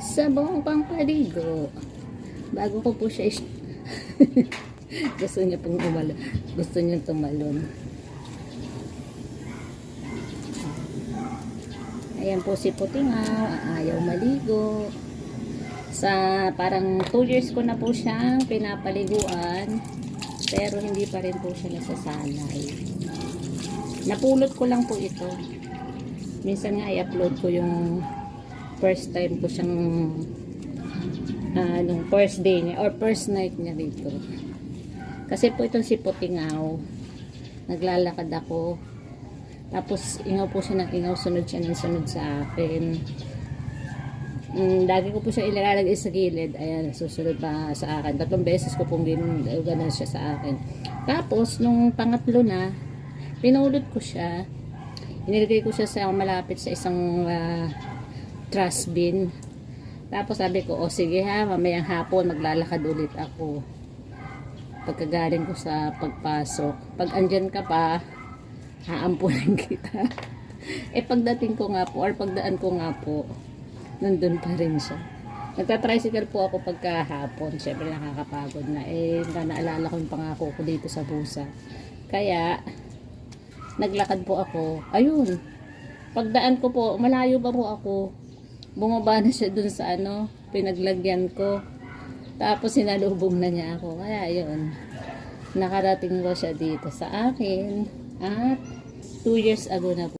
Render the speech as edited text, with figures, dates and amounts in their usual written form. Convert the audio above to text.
Sabong pampaligo. Bago ko po siya gusto niya pong umalon. Gusto niya tumalon. Ayan po si Putingaw, ayaw maligo. Sa parang 2 years ko na po siyang pinapaliguan, pero hindi pa rin po siya nasasanay. Napulot ko lang po ito. Minsan nga i-upload ko yung first time ko siyang nung first day niya or first night niya dito. Kasi po itong si Putingaw, naglalakad ako, tapos ingaw po siya ng ingaw, sunod siya ng sunod sa akin. Lagi ko po siya ilalagay sa gilid, ayan, susunod pa sa akin. 3 beses ko pong gano'n siya sa akin. Tapos nung pangatlo na, pinulot ko siya, inilagay ko siya sa malapit sa isang trash bin. Tapos sabi ko, o sige ha, mamayang hapon maglalakad ulit ako pagkagaling ko sa pagpasok. Pag andyan ka pa, haampunan kita. Pagdating ko nga po, or pagdaan ko nga po, nandun pa rin siya. Nagta-tricycle po ako pagkahapon. Siyempre nakakapagod na. Naalala ko yung pangako ko dito sa Busa. Kaya, naglakad po ako. Ayun. Pagdaan ko po, malayo pa po ako. Bumaba na siya dun sa pinaglagyan ko. Tapos sinalubong na niya ako. Kaya yun, nakarating ko siya dito sa akin. At 2 years ago na po.